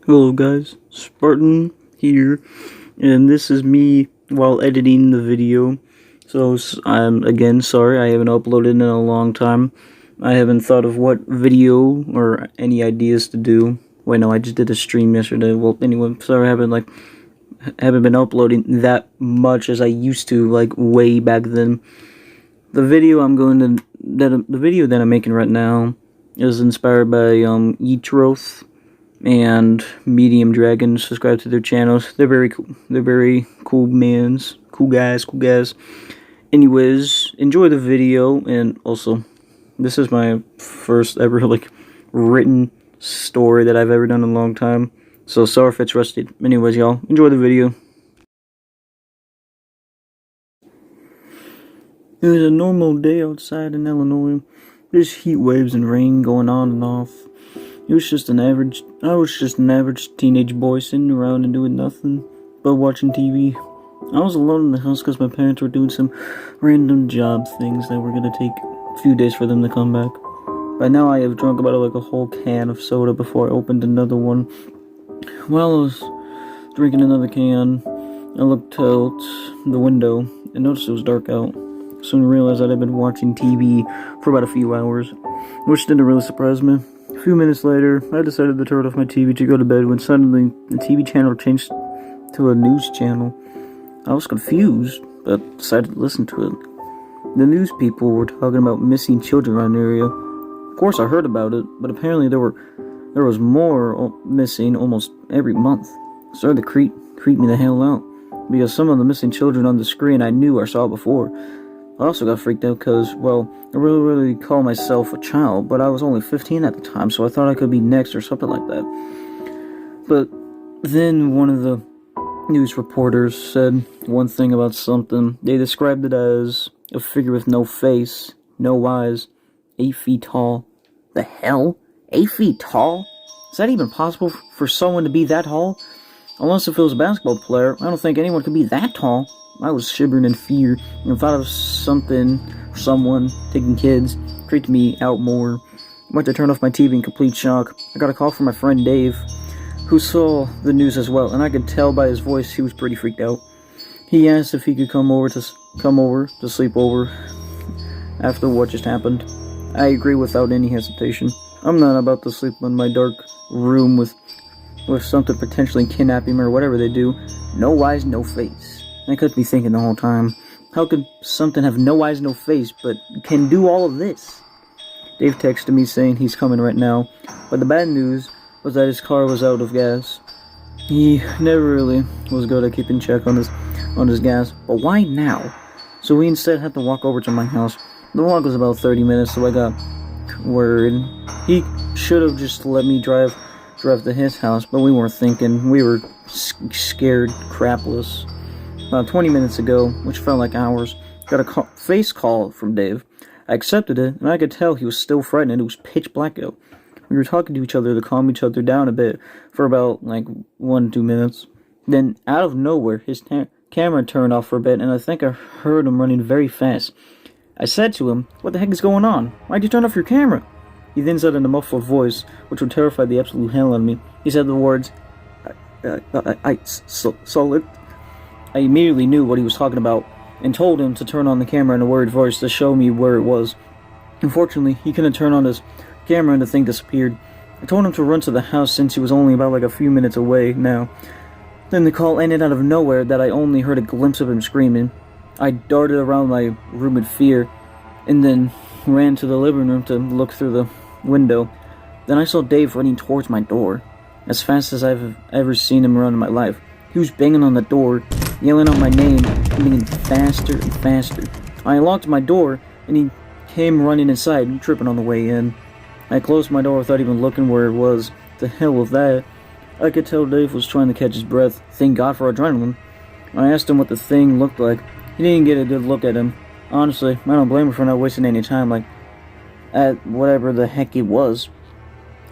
Hello guys, Spartan here, and this is me while editing the video. So I'm again sorry I haven't uploaded in a long time. I haven't thought of what video or any ideas to do. Wait, no, I just did a stream yesterday. Well, anyway, sorry I haven't been uploading that much as I used to, like way back then. The video that I'm making right now is inspired by Eatroth and Medium Dragon. Subscribe to their channels. They're very cool. They're very cool mans. Cool guys. Anyways, enjoy the video, and also, this is my first ever written story that I've ever done in a long time. So sorry if it's rusted. Anyways, y'all, enjoy the video. It was a normal day outside in Illinois. There's heat waves and rain going on and off. I was just an average teenage boy sitting around and doing nothing but watching TV. I was alone in the house because my parents were doing some random job things that were going to take a few days for them to come back. By now I have drunk about a whole can of soda before I opened another one. While I was drinking another can, I looked out the window and noticed it was dark out. Soon realized that I'd been watching TV for about a few hours, which didn't really surprise me. A few minutes later, I decided to turn off my TV to go to bed when suddenly the TV channel changed to a news channel. I was confused, but decided to listen to it. The news people were talking about missing children around the area. Of course, I heard about it, but apparently there was more missing almost every month. It started to creep me the hell out, because some of the missing children on the screen I knew or saw before. I also got freaked out because, well, I really call myself a child, but I was only 15 at the time, so I thought I could be next or something like that. But then one of the news reporters said one thing about something. They described it as a figure with no face, no eyes, 8 feet tall. The hell? 8 feet tall? Is that even possible for someone to be that tall? Unless if it was a basketball player, I don't think anyone could be that tall. I was shivering in fear and thought of someone taking kids. Freaked me out more. I went to turn off my TV in complete shock. I got a call from my friend Dave, who saw the news as well, and I could tell by his voice he was pretty freaked out. He asked if he could come over to sleep over after what just happened. I agree without any hesitation. I'm not about to sleep in my dark room with something potentially kidnapping me or whatever they do. No eyes, no face. I could be thinking the whole time, how could something have no eyes, no face, but can do all of this? Dave texted me saying he's coming right now, but the bad news was that his car was out of gas. He never really was good at keeping check on his gas, but why now? So we instead had to walk over to my house. The walk was about 30 minutes, so I got worried. He should have just let me drive to his house, but we weren't thinking. We were scared crapless. About 20 minutes ago, which felt like hours, got a face call from Dave. I accepted it, and I could tell he was still frightened. It was pitch black out. We were talking to each other to calm each other down a bit for about 1 to 2 minutes. Then, out of nowhere, his camera turned off for a bit, and I think I heard him running very fast. I said to him, "What the heck is going on? Why'd you turn off your camera?" He then said in a muffled voice, which would terrify the absolute hell out of me. He said the words, I saw it. I immediately knew what he was talking about, and told him to turn on the camera in a worried voice to show me where it was. Unfortunately, he couldn't turn on his camera and the thing disappeared. I told him to run to the house since he was only about a few minutes away now. Then the call ended out of nowhere that I only heard a glimpse of him screaming. I darted around my room in fear, and then ran to the living room to look through the window. Then I saw Dave running towards my door, as fast as I've ever seen him run in my life. He was banging on the door, yelling out my name, and getting faster and faster. I unlocked my door, and he came running inside, tripping on the way in. I closed my door without even looking where it was. The hell with that. I could tell Dave was trying to catch his breath. Thank God for adrenaline. I asked him what the thing looked like. He didn't get a good look at him. Honestly, I don't blame him for not wasting any time at whatever the heck it was.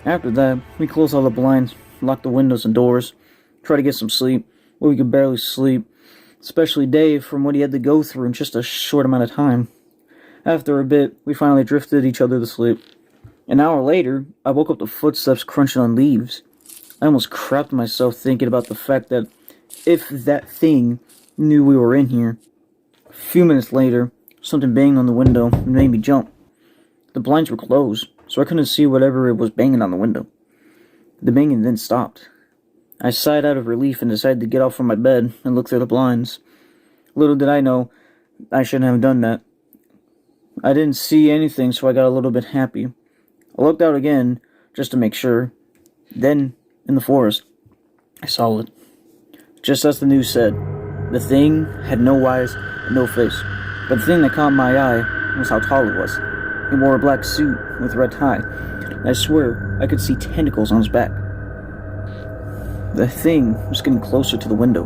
After that, we closed all the blinds, locked the windows and doors, tried to get some sleep. But we could barely sleep, especially Dave, from what he had to go through in just a short amount of time. After a bit, we finally drifted each other to sleep. An hour later, I woke up to footsteps crunching on leaves. I almost crapped myself thinking about the fact that if that thing knew we were in here. A few minutes later, something banged on the window and made me jump. The blinds were closed, so I couldn't see whatever it was banging on the window. The banging then stopped. I sighed out of relief and decided to get off from my bed and look through the blinds. Little did I know, I shouldn't have done that. I didn't see anything, so I got a little bit happy. I looked out again, just to make sure. Then, in the forest, I saw it. Just as the news said, the thing had no eyes and no face. But the thing that caught my eye was how tall it was. He wore a black suit with a red tie. And I swear, I could see tentacles on his back. The thing was getting closer to the window.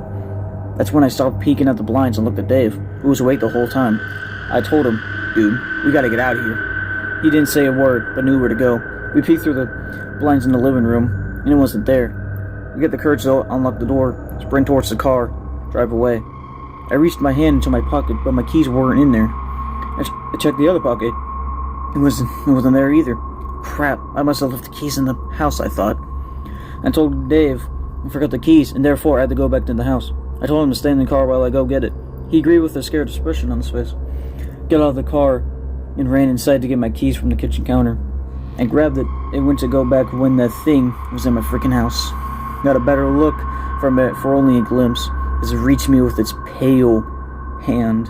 That's when I stopped peeking at the blinds and looked at Dave, who was awake the whole time. I told him, "Dude, we gotta get out of here." He didn't say a word, but knew where to go. We peeked through the blinds in the living room, and it wasn't there. We get the courage to unlock the door, sprint towards the car, drive away. I reached my hand into my pocket, but my keys weren't in there. I checked the other pocket. It wasn't there either. Crap, I must have left the keys in the house, I thought. I told Dave I forgot the keys, and therefore I had to go back to the house. I told him to stay in the car while I go get it. He agreed with a scared expression on his face. Got out of the car and ran inside to get my keys from the kitchen counter. I grabbed it and went to go back when that thing was in my freaking house. Got a better look from it for only a glimpse as it reached me with its pale hand.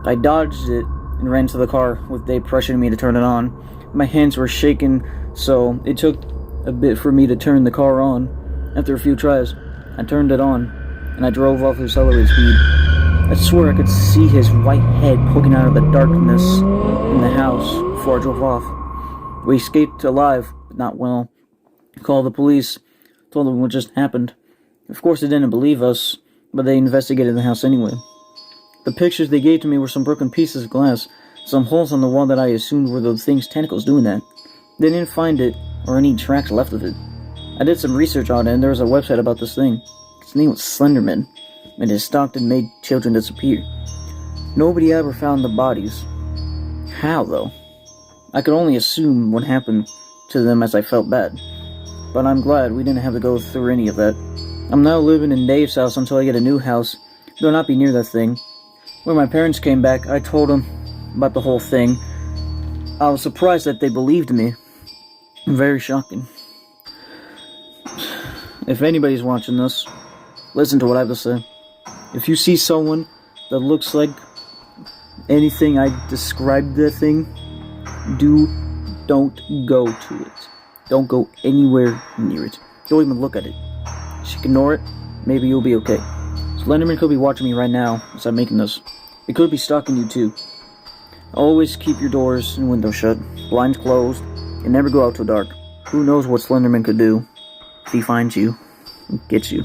I dodged it and ran to the car with Dave pressuring me to turn it on. My hands were shaking, so it took a bit for me to turn the car on. After a few tries, I turned it on, and I drove off at accelerated speed. I swear I could see his white head poking out of the darkness in the house before I drove off. We escaped alive, but not well. I called the police, told them what just happened. Of course they didn't believe us, but they investigated the house anyway. The pictures they gave to me were some broken pieces of glass, some holes on the wall that I assumed were the thing's tentacles doing that. They didn't find it, or any tracks left of it. I did some research on it, and there was a website about this thing. Its name was Slenderman, and it stalked and made children disappear. Nobody ever found the bodies. How, though? I could only assume what happened to them as I felt bad. But I'm glad we didn't have to go through any of that. I'm now living in Dave's house until I get a new house. They'll not be near that thing. When my parents came back, I told them about the whole thing. I was surprised that they believed me. Very shocking. If anybody's watching this, listen to what I have to say. If you see someone that looks like anything I described that thing, don't go to it. Don't go anywhere near it. Don't even look at it. Just ignore it. Maybe you'll be okay. Slenderman could be watching me right now as I'm making this. It could be stalking you too. Always keep your doors and windows shut, blinds closed, and never go out till dark. Who knows what Slenderman could do if he finds you and gets you.